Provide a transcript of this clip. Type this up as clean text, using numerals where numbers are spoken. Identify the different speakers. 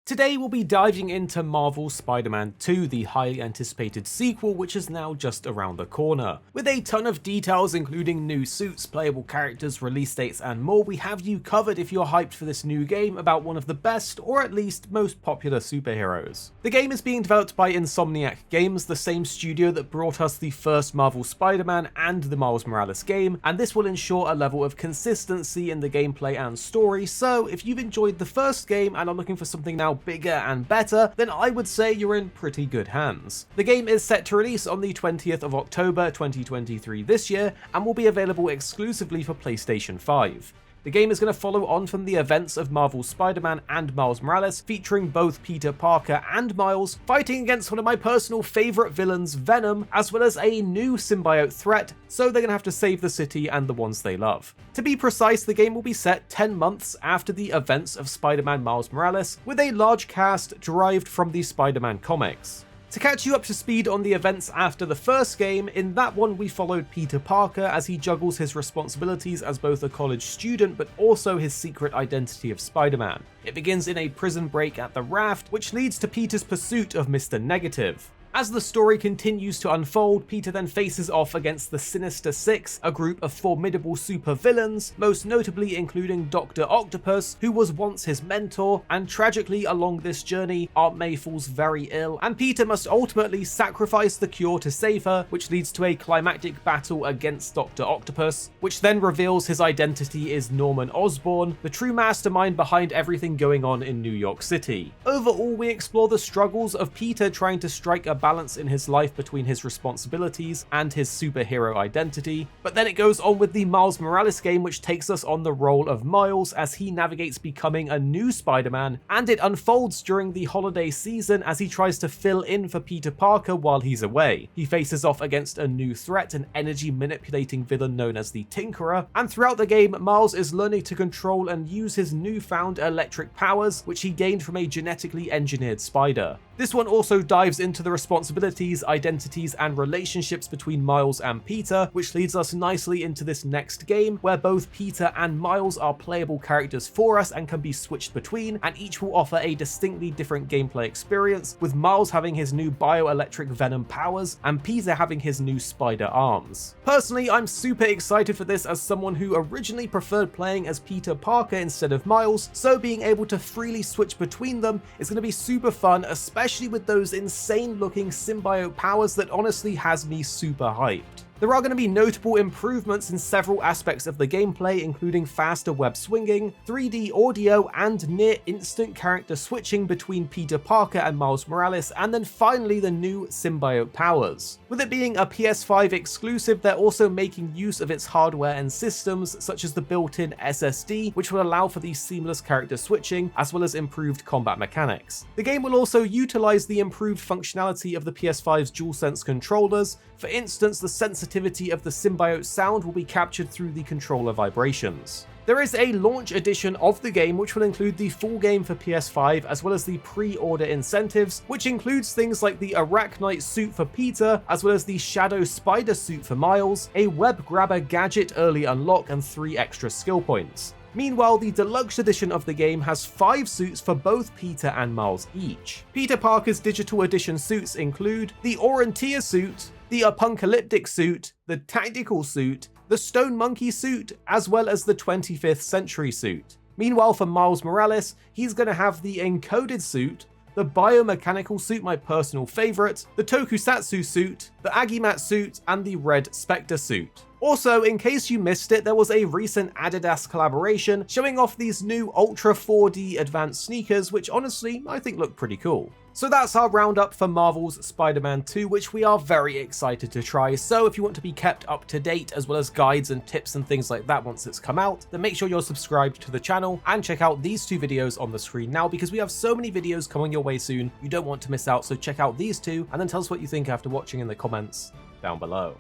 Speaker 1: Today we'll be diving into Marvel's Spider-Man 2, the highly anticipated sequel which is now just around the corner. With a ton of details including new suits, playable characters, release dates and more, we have you covered if you're hyped for this new game about one of the best, or at least most popular superheroes. The game is being developed by Insomniac Games, the same studio that brought us the first Marvel Spider-Man and the Miles Morales game, and this will ensure a level of consistency in the gameplay and story, so if you've enjoyed the first game and are looking for something now bigger and better, then I would say you're in pretty good hands. The game is set to release on the 20th of October 2023 this year, and will be available exclusively for PlayStation 5. The game is going to follow on from the events of Marvel's Spider-Man and Miles Morales, featuring both Peter Parker and Miles fighting against one of my personal favourite villains, Venom, as well as a new symbiote threat, so they're going to have to save the city and the ones they love. To be precise, the game will be set 10 months after the events of Spider-Man Miles Morales, with a large cast derived from the Spider-Man comics. To catch you up to speed on the events after the first game, in that one we followed Peter Parker as he juggles his responsibilities as both a college student but also his secret identity of Spider-Man. It begins in a prison break at the Raft, which leads to Peter's pursuit of Mr. Negative. As the story continues to unfold, Peter then faces off against the Sinister Six, a group of formidable supervillains, most notably including Dr. Octopus, who was once his mentor, and tragically along this journey, Aunt May falls very ill, and Peter must ultimately sacrifice the cure to save her, which leads to a climactic battle against Dr. Octopus, which then reveals his identity is Norman Osborn, the true mastermind behind everything going on in New York City. Overall, we explore the struggles of Peter trying to strike a balance in his life between his responsibilities and his superhero identity, but then it goes on with the Miles Morales game, which takes us on the role of Miles as he navigates becoming a new Spider-Man, and it unfolds during the holiday season as he tries to fill in for Peter Parker while he's away. He faces off against a new threat, an energy manipulating villain known as the Tinkerer, and throughout the game Miles is learning to control and use his newfound electric powers, which he gained from a genetically engineered spider. This one also dives into the responsibilities, identities, and relationships between Miles and Peter, which leads us nicely into this next game, where both Peter and Miles are playable characters for us and can be switched between, and each will offer a distinctly different gameplay experience, with Miles having his new bioelectric venom powers, and Peter having his new spider arms. Personally, I'm super excited for this as someone who originally preferred playing as Peter Parker instead of Miles, so being able to freely switch between them is going to be super fun, especially with those insane looking symbiote powers that honestly has me super hyped. There are going to be notable improvements in several aspects of the gameplay, including faster web swinging, 3D audio, and near instant character switching between Peter Parker and Miles Morales, and then finally the new symbiote powers. With it being a PS5 exclusive, they're also making use of its hardware and systems, such as the built-in SSD, which will allow for the seamless character switching, as well as improved combat mechanics. The game will also utilize the improved functionality of the PS5's DualSense controllers. For instance, the sensitivity of the symbiote sound will be captured through the controller vibrations. There is a launch edition of the game which will include the full game for PS5 as well as the pre-order incentives, which includes things like the Arachnite suit for Peter, as well as the Shadow Spider suit for Miles, a web grabber gadget early unlock, and 3 extra skill points. Meanwhile, the deluxe edition of the game has 5 suits for both Peter and Miles each. Peter Parker's digital edition suits include the Orantia suit, the Apocalyptic suit, the Tactical suit, the Stone Monkey suit, as well as the 25th Century suit. Meanwhile, for Miles Morales, he's going to have the Encoded suit, the Biomechanical suit, my personal favourite, the Tokusatsu suit, the Agimat suit, and the Red Spectre suit. Also, in case you missed it, there was a recent Adidas collaboration showing off these new Ultra 4D advanced sneakers, which honestly, I think look pretty cool. So that's our roundup for Marvel's Spider-Man 2, which we are very excited to try. So if you want to be kept up to date, as well as guides and tips and things like that once it's come out, then make sure you're subscribed to the channel and check out these 2 videos on the screen now, because we have so many videos coming your way soon, you don't want to miss out. So check out these 2 and then tell us what you think after watching in the comments down below.